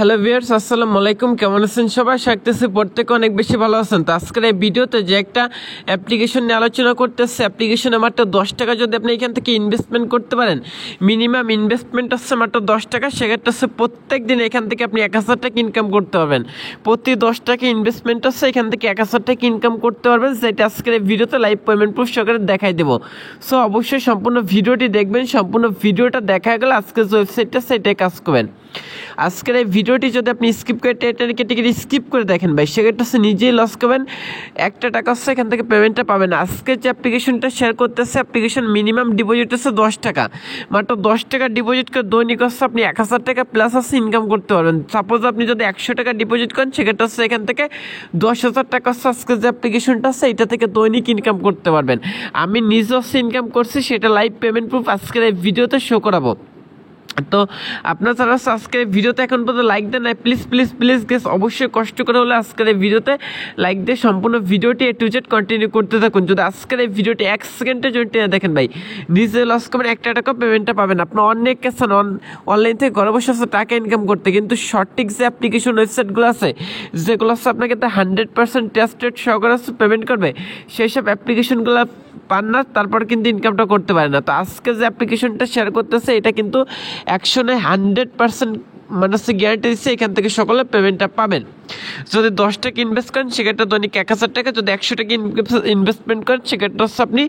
Hello viewers, আসসালামু আলাইকুম। কেমন আছেন সবাই? থাকতেছে প্রত্যেকে অনেক বেশি ভালো আছেন। তো আজকের এই ভিডিওতে যে একটা অ্যাপ্লিকেশন নিয়ে আলোচনা করতেছে, অ্যাপ্লিকেশনে মাত্র 10 টাকা যদি আপনি এখান থেকে ইনভেস্টমেন্ট করতে পারেন, মিনিমাম ইনভেস্টমেন্ট হচ্ছে মাত্র 10 টাকা। সেক্ষেত্রে হচ্ছে প্রত্যেক দিন এখান থেকে আপনি 1000 টাকা ইনকাম করতে পারবেন। প্রতি 10 টাকা ইনভেস্টমেন্ট হচ্ছে এখান থেকে 1000 টাকা ইনকাম করতে পারবেন, যেটা আজকের এই ভিডিওতে লাইভ পেমেন্ট প্রুফ সহকারে দেখাই দেবো। সো অবশ্যই সম্পূর্ণ ভিডিওটি দেখবেন। সম্পূর্ণ ভিডিওটা দেখা গেলে আজকের যে ওয়েবসাইটটা সেটাই কাজ করবেন। আজকের এই ভিডিওটি যদি আপনি স্কিপ করে কেটে স্কিপ করে দেখেন ভাই, সেক্ষেত্রে হচ্ছে নিজেই লস করবেন। একটা টাকা হচ্ছে এখান থেকে পেমেন্টটা পাবেন। আজকে যে অ্যাপ্লিকেশনটা শেয়ার করতেছে, অ্যাপ্লিকেশন মিনিমাম ডিপোজিট হচ্ছে 10 টাকা। মাত্র 10 টাকা ডিপোজিট করে দৈনিক হচ্ছে আপনি 1000 টাকা প্লাস হচ্ছে ইনকাম করতে পারবেন। সাপোজ আপনি যদি 100 টাকা ডিপোজিট করেন, সেক্ষেত্রে হচ্ছে এখান থেকে 10,000 টাকা হচ্ছে আজকে যে অ্যাপ্লিকেশনটা আছে এটা থেকে দৈনিক ইনকাম করতে পারবেন। আমি নিজে হচ্ছে ইনকাম করছি, সেটা লাইভ পেমেন্ট প্রুফ আজকের এই ভিডিওতে শো করাবো। তো আপনার যারা আজকের ভিডিওতে এখন পর্যন্ত লাইক দেন নাই, প্লিজ প্লিজ প্লিজ গেস অবশ্যই কষ্ট করে হলে আজকের এই ভিডিওতে লাইক দিয়ে সম্পূর্ণ ভিডিওটি A to Z কন্টিনিউ করতে থাকুন। যদি আজকের এই ভিডিওটি 1 সেকেন্ডের জন্য দেখেন ভাই, নিজে লস করবেন, একটা টাকা পেমেন্টটা পাবেন। আপনার অনেক কেসন অনলাইন থেকে ঘরে বসে আছে টাকা ইনকাম করতে, কিন্তু সঠিক যে অ্যাপ্লিকেশন ওয়েবসাইটগুলো আছে, যেগুলো হচ্ছে আপনাকে 100% ট্রাস্টেড সহকারে পেমেন্ট করবে, সেই সব অ্যাপ্লিকেশনগুলো পান না, তারপর কিন্তু ইনকামটা করতে পারে না। তো আজকে যে অ্যাপ্লিকেশনটা শেয়ার করতেছে এটা কিন্তু 100% মানে হচ্ছে গ্যারান্টি দিচ্ছে এখান থেকে সকলে পেমেন্টটা পাবেন। যদি 10 টাকা ইনভেস্ট করেন সেক্ষেত্রে দৈনিক 1000 টাকা, যদি 100 টাকা ইনভেস্টমেন্ট করেন সেক্ষেত্রে হচ্ছে আপনি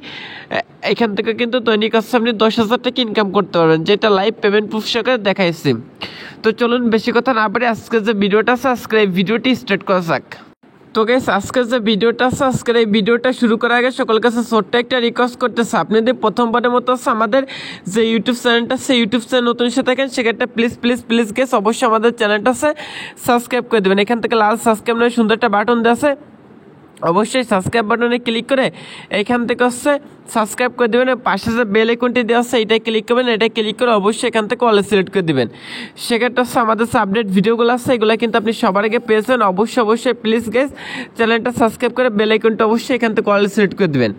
এখান থেকে কিন্তু দৈনিক হচ্ছে আপনি 10,000 টাকা ইনকাম করতে পারবেন, যেটা লাইভ পেমেন্ট প্রুফ সহকারে দেখাইছি। তো চলুন বেশি কথা না বলে আজকে যে ভিডিওটা আছে, আজকের এই ভিডিওটি স্টার্ট করা যাক। তো গাইস, আজকের যে ভিডিওটা আছে, আজকের এই ভিডিওটা শুরু করার আগে সকল কাছে ছোট্ট একটা রিকোয়েস্ট করতেছে, আপনি যদি প্রথমবারের মতো আছে আমাদের যে ইউটিউব চ্যানেলটা, সেই ইউটিউব চ্যানেল নতুন এসে থাকেন, সেক্ষেত্রে প্লিজ প্লিজ প্লিজ গাইস অবশ্যই আমাদের চ্যানেলটা আছে সাবস্ক্রাইব করে দেবেন। এখান থেকে লাল সাবস্ক্রাইব নামে সুন্দর একটা বাটন দেওয়া আছে, অবশ্যই সাবস্ক্রাইব বাটনে ক্লিক করে এখান থেকে হচ্ছে সাবস্ক্রাইব করে দেবেন। পাশে যে বেল আইকনটি দেওয়া আছে এটাই ক্লিক করবেন, এটাই ক্লিক করে অবশ্যই এখান থেকে অল সিলেক্ট করে দেবেন। সেক্ষেত্রে হচ্ছে আমাদের যে আপডেট ভিডিওগুলো আছে এগুলো কিন্তু আপনি সবার আগে পেয়েছেন। অবশ্যই প্লিজ গাইস চ্যানেলটা সাবস্ক্রাইব করে বেল আইকনটা অবশ্যই এখান থেকে অল সিলেক্ট করে দেবেন।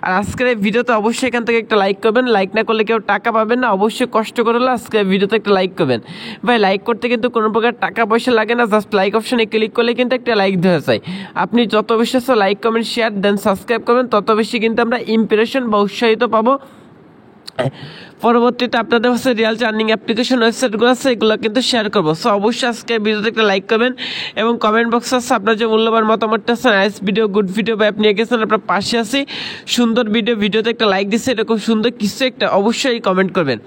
আর আজকের এই ভিডিওতে অবশ্যই এখান থেকে একটা লাইক করবেন। লাইক না করলে কেউ টাকা পাবেন না, অবশ্যই কষ্ট করে হলে আজকের ভিডিওতে একটা লাইক করবেন। ভাই লাইক করতে কিন্তু কোনো প্রকার টাকা পয়সা লাগে না, জাস্ট লাইক অপশনে ক্লিক করলে কিন্তু একটা লাইক দেওয়া যায়। আপনি যত বেশি লাইক কমেন্ট শেয়ার দেন সাবস্ক্রাইব করবেন, তত বেশি কিন্তু আমরা ইমপ্রেশন বা উৎসাহিত পাবো। পরবর্তীতে আপনাদের হচ্ছে রিয়াল আর্নিং অ্যাপ্লিকেশন ওয়েবসাইটগুলো আছে এগুলো কিন্তু শেয়ার করবো। সো অবশ্যই আজকে ভিডিওতে একটা লাইক করবেন এবং কমেন্ট বক্সে আছে আপনার যে মূল্যবান মতামতটা আছে, নাইস ভিডিও, গুড ভিডিও বা আপনি গেছেন আপনার পাশে আছি, সুন্দর ভিডিওতে একটা লাইক দিচ্ছে, এরকম সুন্দর কিছু একটা অবশ্যই কমেন্ট করবেন।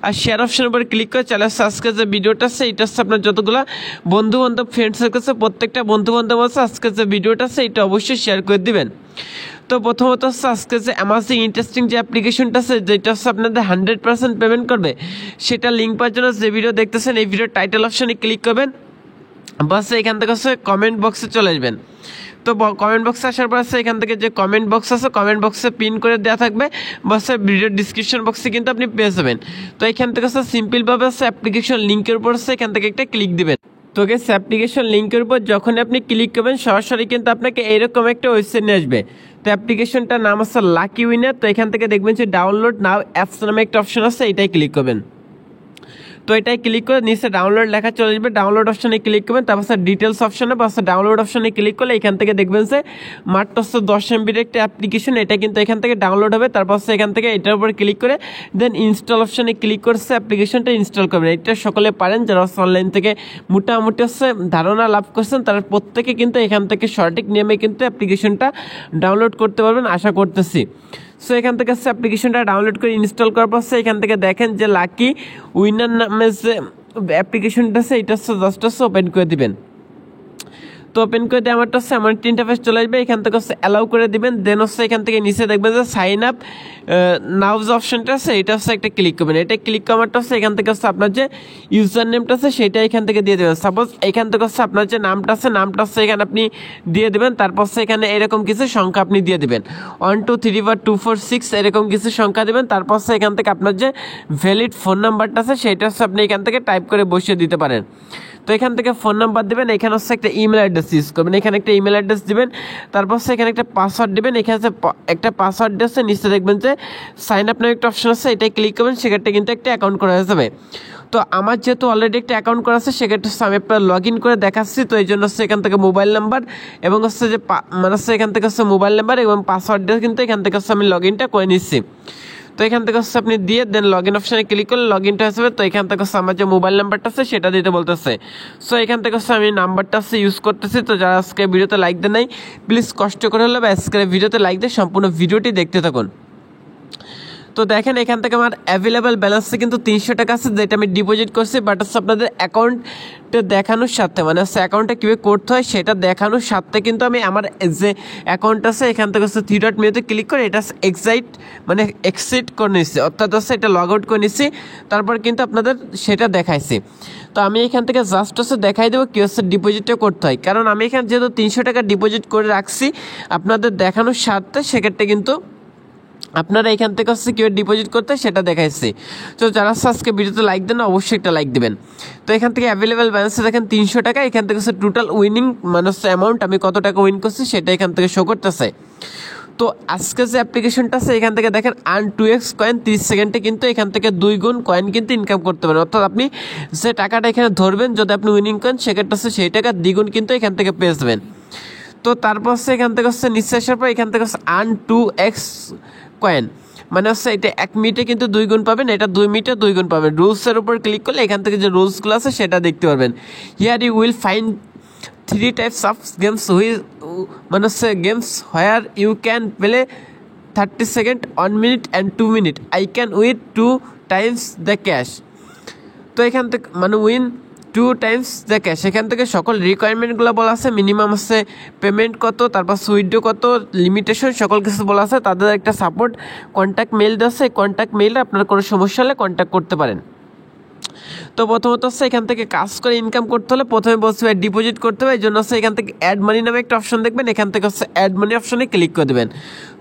আর শেয়ার অপশনের উপরে ক্লিক করে চ্যানেল আজকে যে ভিডিওটা আছে এটা হচ্ছে আপনার যতগুলো বন্ধুবান্ধব ফ্রেন্ডসের কাছে, প্রত্যেকটা বন্ধুবান্ধব আছে আজকে যে ভিডিওটা আছে এটা অবশ্যই শেয়ার করে দিবেন। তো প্রথমত হচ্ছে আজকে যে অ্যামাজিং ইন্টারেস্টিং যে অ্যাপ্লিকেশনটা আছে, যেটা হচ্ছে আপনাদের 100% পেমেন্ট করবে, সেটা লিঙ্ক পাওয়ার জন্য যে ভিডিও দেখতেছেন এই ভিডিওর টাইটেল অপশনে ক্লিক করবেন, বাস এখান থেকে হচ্ছে কমেন্ট বক্সে চলে আসবেন। তো কমেন্ট বক্সে আসার পর আছে এখান থেকে যে কমেন্ট বক্স আছে, কমেন্ট বক্সে পিন করে দেওয়া থাকবে, বাস ভিডিওর ডিসক্রিপশন বক্সে কিন্তু আপনি পেয়ে যাবেন। তো এখান থেকে হচ্ছে সিম্পলভাবে হচ্ছে অ্যাপ্লিকেশন লিঙ্কের উপর হচ্ছে এখান থেকে একটা ক্লিক দিবেন। তো গেস অ্যাপ্লিকেশন লিঙ্কের উপর যখন আপনি ক্লিক করবেন সরাসরি কিন্তু আপনাকে এইরকম একটা ওয়েবসাইট নিয়ে আসবে। তো অ্যাপ্লিকেশনটার নাম হচ্ছে লাকি উইনার। তো এখান থেকে দেখবেন যে ডাউনলোড নাও অ্যাপস নামে একটা অপশন আছে, এটাই ক্লিক করবেন। তো এটাই ক্লিক করে নিচে ডাউনলোড লেখা চলে যাবে, ডাউনলোড অপশনে ক্লিক করবেন, তারপর ডিটেলস অপশনে বা ডাউনলোড অপশনে ক্লিক করলে এখান থেকে দেখবেন যে মাত্র 10 MBর একটা অ্যাপ্লিকেশন, এটা কিন্তু এখান থেকে ডাউনলোড হবে। তারপর এখান থেকে এটার উপর ক্লিক করে দেন ইনস্টল অপশনে ক্লিক করছে অ্যাপ্লিকেশনটা ইনস্টল করবেন। এটা সকলে পারেন, যারা অনলাইন থেকে মোটামুটি হচ্ছে ধারণা লাভ করছেন তারা প্রত্যেকে কিন্তু এখান থেকে সঠিক নিয়মে কিন্তু অ্যাপ্লিকেশনটা ডাউনলোড করতে পারবেন আশা করতেছি। সো এখান থেকে অ্যাপ্লিকেশনটা ডাউনলোড করে ইনস্টল করার পর এখান থেকে দেখেন যে লাকি উইনার নামে যে অ্যাপ্লিকেশনটা আছে এটা হচ্ছে জাস্ট হচ্ছে ওপেন করে দিবেন। তো ওপেন করে দিয়ে আমারটা হচ্ছে এমন একটা ইন্টারফেস চলে আসবে, এখান থেকে হচ্ছে অ্যালাউ করে দিবেন। দেন হচ্ছে এখান থেকে নিচে দেখবেন যে সাইন আপ নাও যে অপশনটা আছে এটা হচ্ছে একটা ক্লিক করবেন। এটা ক্লিক করারটা হচ্ছে এখান থেকে হচ্ছে আপনার যে ইউজার নেমটা আছে সেটা এখান থেকে দিয়ে দেবেন। সাপোজ এখান থেকে হচ্ছে আপনার যে নামটা আছে নামটা হচ্ছে এখানে আপনি দিয়ে দেবেন, তারপর হচ্ছে এখানে এরকম কিছু সংখ্যা আপনি দিয়ে দেবেন, 1 2 3 4 2 4 6 এরকম কিছু সংখ্যা দেবেন। তারপর হচ্ছে এখান থেকে আপনার যে ভ্যালিড ফোন নাম্বারটা আছে সেটা হচ্ছে আপনি এখান থেকে টাইপ করে বসিয়ে দিতে পারেন। তো এখান থেকে ফোন নাম্বার দেবেন, এখানে হচ্ছে একটা ইমেল অ্যাড্রেস ইউজ করবেন, এখানে একটা ইমেল অ্যাড্রেস দিবেন, তারপর হচ্ছে এখানে একটা পাসওয়ার্ড দিবেন। এখানে একটা পাসওয়ার্ড দিচ্ছে, নিচে দেখবেন যে সাইন আপ নামে একটা অপশন আছে, এটাই ক্লিক করবেন, সেক্ষেত্রে কিন্তু একটা অ্যাকাউন্ট করা হয়ে যাবে। তো আমার যেহেতু অলরেডি একটা অ্যাকাউন্ট করা আছে সেক্ষেত্রে হচ্ছে আমি আপনার লগ ইন করে দেখাচ্ছি। তো এই জন্য হচ্ছে এখান থেকে মোবাইল নাম্বার এবং হচ্ছে যে মানে হচ্ছে এখান থেকে হচ্ছে মোবাইল নাম্বার এবং পাসওয়ার্ড দিয়ে কিন্তু এখান থেকে হচ্ছে আমি লগ ইনটা করে নিচ্ছি। তো এখান থেকে হচ্ছে আপনি দিয়ে দেন লগ ইন অপশানে ক্লিক করলে লগ ইনটা হয়ে যাবে। তো এখান থেকে হচ্ছে আমার যে মোবাইল নাম্বারটা আছে সেটা দিতে বলতেছে। সো এখান থেকে হচ্ছে আমি নাম্বারটা হচ্ছে ইউজ করতেছি। তো যারা আজকে ভিডিওতে লাইক দেন নাই প্লিজ কষ্ট করে হলে বা আজকের ভিডিওতে লাইক দিয়ে সম্পূর্ণ ভিডিওটি দেখতে থাকুন। তো দেখেন এখান থেকে আমার অ্যাভেলেবেল ব্যালেন্সে কিন্তু 300 টাকা আছে যেটা আমি ডিপোজিট করছি, বাট হচ্ছে আপনাদের অ্যাকাউন্টে দেখানোর সাথে মানে হচ্ছে অ্যাকাউন্টে কীভাবে করতে হয় সেটা দেখানোর সাথে কিন্তু আমি আমার যে অ্যাকাউন্ট আছে এখান থেকে হচ্ছে 3 ডট মেনুতে ক্লিক করে এটা এক্সিট করে নিচ্ছি, অর্থাৎ হচ্ছে এটা লগ আউট করে নিচ্ছি। তারপর কিন্তু আপনাদের সেটা দেখাইছি। তো আমি এখান থেকে জাস্ট হচ্ছে দেখাই দেবো কী হচ্ছে ডিপোজিটটা করতে হয়, কারণ আমি এখানে যেহেতু 300 টাকা ডিপোজিট করে রাখছি আপনাদের দেখানোর স্বার্থে, সেক্ষেত্রে কিন্তু আপনারা এখান থেকে হচ্ছে কীভাবে ডিপোজিট করতে সেটা দেখাইছি। তো যারা আজকে ভিডিওতে লাইক দেন অবশ্যই একটা লাইক দেবেন। তো এখান থেকে অ্যাভেলেবেল ব্যালেন্সে দেখেন 300 টাকা, এখান থেকে হচ্ছে টোটাল উইনিং মানে হচ্ছে অ্যামাউন্ট আমি কত টাকা উইন করছি সেটা এখান থেকে শো করতেছে। তো আজকে যে অ্যাপ্লিকেশনটা আছে এখান থেকে দেখেন আর্ন 2x কয়েন 30 সেকেন্ডে কিন্তু এখান থেকে 2 গুণ কয়েন কিন্তু ইনকাম করতে পারেন, অর্থাৎ আপনি যে টাকাটা এখানে ধরবেন যদি আপনি উইনিং করেন সেক্ষেত্রে হচ্ছে সেই টাকা দ্বিগুণ কিন্তু এখান থেকে পেয়ে যাবেন। তো তারপর হচ্ছে এখান থেকে হচ্ছে নিচে আসার পর এখান থেকে হচ্ছে আর্ন 2x কয়েন মানে হচ্ছে এটা 1 মিনিটে কিন্তু 2 গুণ পাবেন, এটা 2 মিনিটে 2 গুণ পাবেন। রুলসের উপর ক্লিক করলে এখান থেকে যে রুলসগুলো আছে সেটা দেখতে পারবেন। Here you will find 3 types of games মানে হচ্ছে games where you can play 30 second 1 minute and 2 minute I can with 2 times the cash. তো এখান থেকে মানে উইন 2 টাইমস দ্য ক্যাশ, এখান থেকে সকল রিকোয়ারমেন্টগুলো বলা আছে, মিনিমাম হচ্ছে পেমেন্ট কত, তারপর সুইডো কত, লিমিটেশন সকল কিছু বলা আছে। তাদের একটা সাপোর্ট কন্ট্যাক্ট মেইল দেওয়া আছে, কন্ট্যাক্ট মেইলে আপনার কোনো সমস্যা হলে কন্ট্যাক্ট করতে পারেন। তো প্রথমত হচ্ছে এখান থেকে কাজ করে ইনকাম করতে হলে প্রথমে বলছি ডিপোজিট করতে হবে, এই জন্য হচ্ছে এখান থেকে অ্যাড মানি নামে একটা অপশন দেখবেন, এখান থেকে হচ্ছে অ্যাড মানি অপশনে ক্লিক করে দেবেন।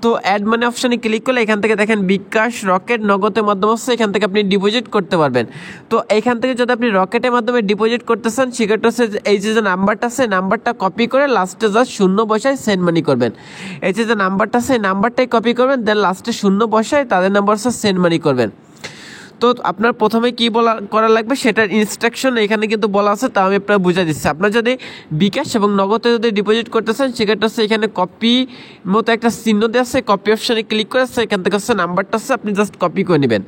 তো অ্যাড মানি অপশনে ক্লিক করলে এখান থেকে দেখেন বিকাশ, রকেট, নগদের মাধ্যমে হচ্ছে এখান থেকে আপনি ডিপোজিট করতে পারবেন। তো এখান থেকে যদি আপনি রকেটের মাধ্যমে ডিপোজিট করতে চান সেক্ষেত্রে হচ্ছে এই যে নাম্বারটা আছে নাম্বারটা কপি করে লাস্টে জাস্ট 0 বসায় সেন্ড মানি করবেন। এই যে নাম্বারটা আছে এই নাম্বারটাই কপি করবেন, দেন লাস্টে 0 বসায় তাদের নাম্বার হচ্ছে সেন্ড মানি করবেন। তো আপনার প্রথমে কি করা লাগবে সেটার ইনস্ট্রাকশন এখানে কিন্তু বলা আছে, তা আমি আপনার বুঝাই দিচ্ছি। আপনার যদি বিকাশ এবং নগদে যদি ডিপোজিট করতে চান সেক্ষেত্রে হচ্ছে এখানে কপি মতো একটা চিহ্ন দেওয়া আছে, কপি অপশানে ক্লিক করে এখান থেকে হচ্ছে নাম্বারটা হচ্ছে আপনি জাস্ট কপি করে নেবেন।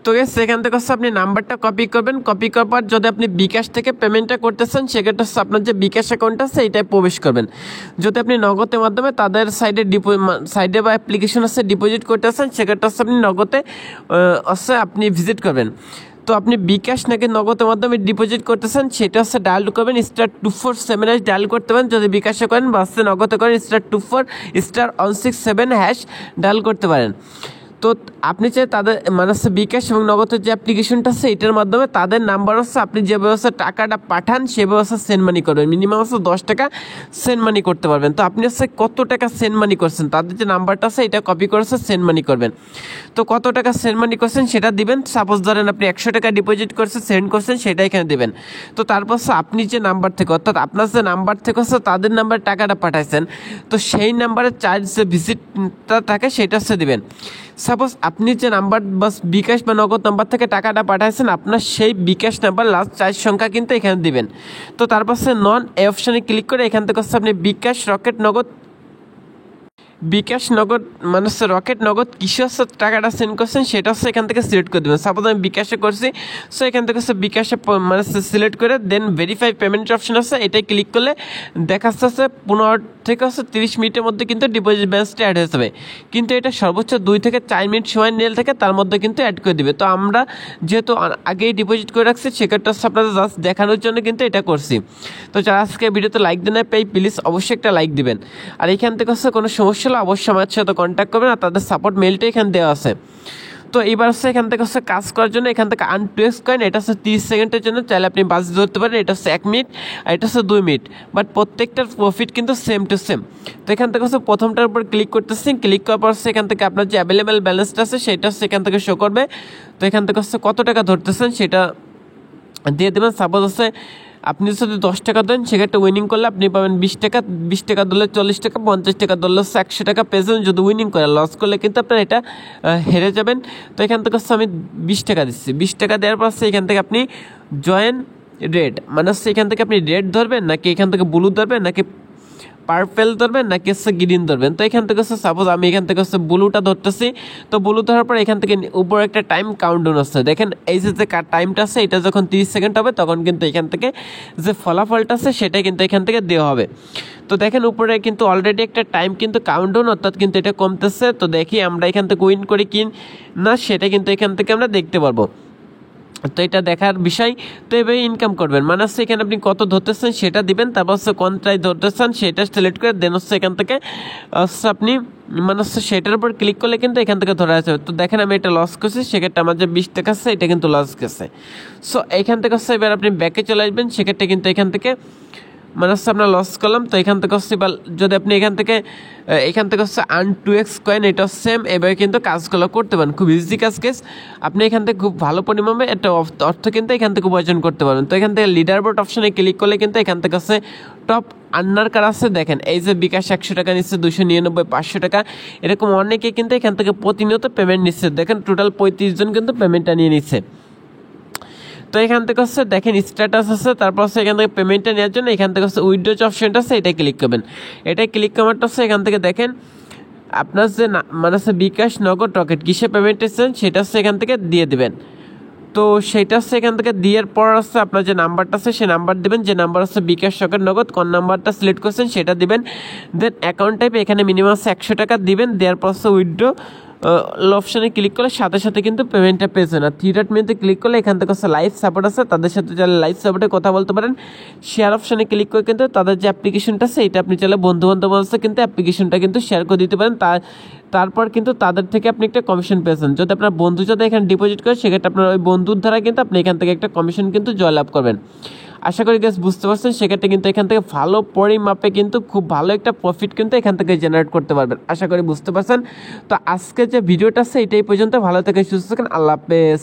তো সেখান থেকে হচ্ছে আপনি নাম্বারটা কপি করবেন, কপি করার পর যদি আপনি বিকাশ থেকে পেমেন্টটা করতে চান সেক্ষেত্রে হচ্ছে আপনার যে বিকাশ অ্যাকাউন্ট আছে এইটাই প্রবেশ করবেন। যদি আপনি নগদের মাধ্যমে তাদের সাইডে বা অ্যাপ্লিকেশন আছে ডিপোজিট করতে চান সেক্ষেত্রে হচ্ছে আপনি নগদে হচ্ছে আপনি ভিজিট করবেন। তো আপনি বিকাশ নাকি নগদের মাধ্যমে ডিপোজিট করতে চান সেটা হচ্ছে ডায়াল করবেন *247# ডায়াল করতে পারেন যদি বিকাশে করেন, বা হচ্ছে নগদে করেন *24*167# ডায়াল করতে পারেন। তো আপনি চাই তাদের মানে হচ্ছে বিকাশ এবং নগদের যে অ্যাপ্লিকেশনটা আছে এটার মাধ্যমে তাদের নাম্বার হচ্ছে আপনি যে ব্যবস্থা টাকাটা পাঠান সে ব্যবস্থা সেন্ড মানি করবেন, মিনিমাম হচ্ছে 10 টাকা সেন্ড মানি করতে পারবেন। তো আপনি হচ্ছে কত টাকা সেন্ড মানি করছেন তাদের যে নাম্বারটা আছে এটা কপি করে সেন্ড মানি করবেন। তো কত টাকা সেন্ড মানি করছেন সেটা দিবেন, সাপোজ ধরেন আপনি 100 টাকা ডিপোজিট করছেন সেন্ড করছেন সেটা এখানে দেবেন। তো তারপর হচ্ছে আপনি যে নাম্বার থেকে অর্থাৎ আপনার যে নাম্বার থেকে হচ্ছে তাদের নাম্বারে টাকাটা পাঠাইছেন তো সেই নাম্বারের চার্জ যে ভিজিটটা থাকে সেটা হচ্ছে দেবেন। সাপোজ আপনি যে নাম্বার বাস বিকাশ বা নগদ নাম্বার থেকে টাকাটা পাঠাইছেন আপনার সেই বিকাশ নাম্বার লাস্ট 4 সংখ্যা কিন্তু এখানে দিবেন। তো তারপর হচ্ছে নন এই অপশানে ক্লিক করে এখান থেকে হচ্ছে আপনি বিকাশ, রকেট, নগদ মানে হচ্ছে রকেট, নগদ কিসে হচ্ছে টাকাটা সেন্ড করছেন সেটা হচ্ছে এখান থেকে সিলেক্ট করে দেবেন। সাপোজ আমি বিকাশে করছি, সো এখান থেকে হচ্ছে বিকাশে মানে সিলেক্ট করে দেন ভেরিফাই পেমেন্ট অপশন আছে এটাই ক্লিক করলে দেখা যাচ্ছে 15 থেকে হচ্ছে 30 মিনিটের মধ্যে কিন্তু ডিপোজিট ব্যালেন্সটা অ্যাড হয়ে যাবে, কিন্তু এটা সর্বোচ্চ 2 থেকে 4 মিনিট সময় নিয়ে থাকে তার মধ্যে কিন্তু অ্যাড করে দিবে। তো আমরা যেহেতু আগেই ডিপোজিট করে রাখছি সেক্ষেত্রে হচ্ছে আপনাদের জাস্ট দেখানোর জন্য কিন্তু এটা করছি। তো যারা আজকে ভিডিওতে লাইক দেন পাই প্লিজ অবশ্যই একটা লাইক দিবেন, আর এখান থেকে হচ্ছে কোনো সমস্যা হলে অবশ্যই আমার সাথে কন্ট্যাক্ট করবেন, আর তাদের সাপোর্ট মেলটা এখানে দেওয়া আছে। তো এইবার হচ্ছে এখান থেকে হচ্ছে কাজ করার জন্য এখান থেকে আর্ন 2x কয়েন এটা হচ্ছে 30 সেকেন্ডের জন্য চাইলে আপনি বাস ধরতে পারেন, এটা হচ্ছে 1 মিনিট আর এটা হচ্ছে 2 মিনিট, বাট প্রত্যেকটার প্রফিট কিন্তু সেম টু সেম। তো এখান থেকে হচ্ছে প্রথমটার উপর ক্লিক করতেছি, ক্লিক করার পর হচ্ছে এখান থেকে আপনার যে অ্যাভেলেবেল ব্যালেন্সটা আছে সেটা হচ্ছে এখান থেকে শো করবে। তো এখান থেকে হচ্ছে কত টাকা ধরতেছেন সেটা দিয়ে দেবেন। সাপোজ হচ্ছে আপনি যদি 10 টাকা দেন সেক্ষেত্রে উইনিং করলে আপনি পাবেন 20 টাকা, 20 টাকা ধরলে 40 টাকা, 50 টাকা ধরলে 100 টাকা পেয়েছেন যদি উইনিং করে। লস করলে কিন্তু আপনার এটা হেরে যাবেন। তো এখান থেকে হচ্ছে আমি 20 টাকা দিচ্ছি। 20 টাকা দেওয়ার পর এখান থেকে আপনি জয়েন রেড, মানে হচ্ছে এখান থেকে আপনি রেড ধরবেন নাকি এখান থেকে ব্লু ধরবেন নাকি পার্পেল ধরবেন নাকি হচ্ছে গ্রিন ধরবেন। তো এখান থেকে হচ্ছে সাপোজ আমি এখান থেকে হচ্ছে ব্লুটা ধরতেছি। তো ব্লু ধরার পর এখান থেকে উপরে একটা টাইম কাউন্টডাউন আছে, দেখেন এই যে টাইমটা আছে এটা যখন 30 সেকেন্ড হবে তখন কিন্তু এখান থেকে যে ফলাফলটা আছে সেটা কিন্তু এখান থেকে দেওয়া হবে। তো দেখেন উপরে কিন্তু অলরেডি একটা টাইম কিন্তু কাউন্টডাউন, অর্থাৎ কিন্তু এটা কমতেছে। তো দেখি আমরা এখান থেকে উইন করি কি না সেটা কিন্তু এখান থেকে আমরা দেখতে পারবো। তো এটা দেখার বিষয়। তো এভাবে ইনকাম করবেন, মানে হচ্ছে এখানে আপনি কত ধরতেছেন সেটা দিবেন, তারপর হচ্ছে কোনটায় ধরতেছেন সেটা সিলেক্ট করে দেন হচ্ছে এখান থেকে হচ্ছে আপনি মানে হচ্ছে সেটার উপর ক্লিক করলে কিন্তু এখান থেকে ধরা যাবে। তো দেখেন আমি এটা লস করছি, সেক্ষেত্রে আমার যে 20 টাকা আছে এটা কিন্তু লস গেছে। সো এইখান থেকে হচ্ছে এবার আপনি ব্যাকে চলে আসবেন, সেক্ষেত্রে কিন্তু এখান থেকে মানে হচ্ছে আমরা লস করলাম। তো এখান থেকে হচ্ছে যদি আপনি এখান থেকে হচ্ছে আর্ন 2x কয়েন, এটা সেম এভাবে কিন্তু কাজগুলো করতে পারেন, খুব ইজি কাজ কেস। আপনি এখান থেকে খুব ভালো পরিমাণে একটা অর্থ কিন্তু এখান থেকে উপার্জন করতে পারবেন। তো এখান থেকে লিডার বোর্ড অপশনে ক্লিক করলে কিন্তু এখান থেকে হচ্ছে টপ আর্নার কার আছে দেখেন, এই যে বিকাশ 100 টাকা নিচ্ছে, 299, 500 টাকা, এরকম অনেকে কিন্তু এখান থেকে প্রতিনিয়ত পেমেন্ট নিচ্ছে। দেখেন টোটাল 35 জন কিন্তু পেমেন্টটা নিয়ে নিচ্ছে। তো এখান থেকে হচ্ছে দেখেন স্ট্যাটাস আছে, তারপর হচ্ছে এখান থেকে পেমেন্টটা নেওয়ার জন্য এখান থেকে হচ্ছে উইথড্র অপশনটা আছে, এটা ক্লিক করবেন। এটা ক্লিক করারটা হচ্ছে এখান থেকে দেখেন আপনার যে মানে হচ্ছে বিকাশ, নগদ, রকেট কিসে পেমেন্ট এসেছেন সেটা হচ্ছে এখান থেকে দিয়ে দেবেন। তো সেটা হচ্ছে এখান থেকে দেওয়ার পর হচ্ছে আপনার যে নাম্বারটা আছে সে নাম্বার দেবেন, যে নাম্বার হচ্ছে বিকাশ, রকেট, নগদ, কোন নাম্বারটা সিলেক্ট করছেন সেটা দিবেন। দেন অ্যাকাউন্ট টাইপ এখানে মিনিমাম 100 টাকা দিবেন, দেওয়ার পর হচ্ছে উইথড্র অপশানে ক্লিক করলে সাথে সাথে কিন্তু পেমেন্টটা পেয়েছেন। আর 3 মেনুতে ক্লিক করলে এখান থেকে হচ্ছে লাইভ সাপোর্ট আছে, তাদের সাথে চাইলে লাইভ সাপোর্টে কথা বলতে পারেন। শেয়ার অপশানে ক্লিক করে কিন্তু তাদের যে অ্যাপ্লিকেশনটা আছে এটা আপনি চাইলে বন্ধু আছে কিন্তু অ্যাপ্লিকেশনটা কিন্তু শেয়ার করে দিতে পারেন। তারপর কিন্তু তাদের থেকে আপনি একটা কমিশন পেয়েছেন। যদি আপনার বন্ধু যদি এখানে ডিপোজিট করে সেক্ষেত্রে আপনার ওই বন্ধুর দ্বারা কিন্তু আপনি এখান থেকে একটা কমিশন কিন্তু জয়লাভ করবেন। আশা করি গাইস বুঝতে পারছেন। সেক্ষেত্রে কিন্তু এখান থেকে ভালো পরিমাপে কিন্তু খুব ভালো একটা প্রফিট কিন্তু এখান থেকে জেনারেট করতে পারবেন। আশা করি বুঝতে পারছেন। তো আজকে যে ভিডিওটা আছে এটাই পর্যন্ত। ভালো থেকে সুস্থ থাকেন। আল্লাহ হাফেজ।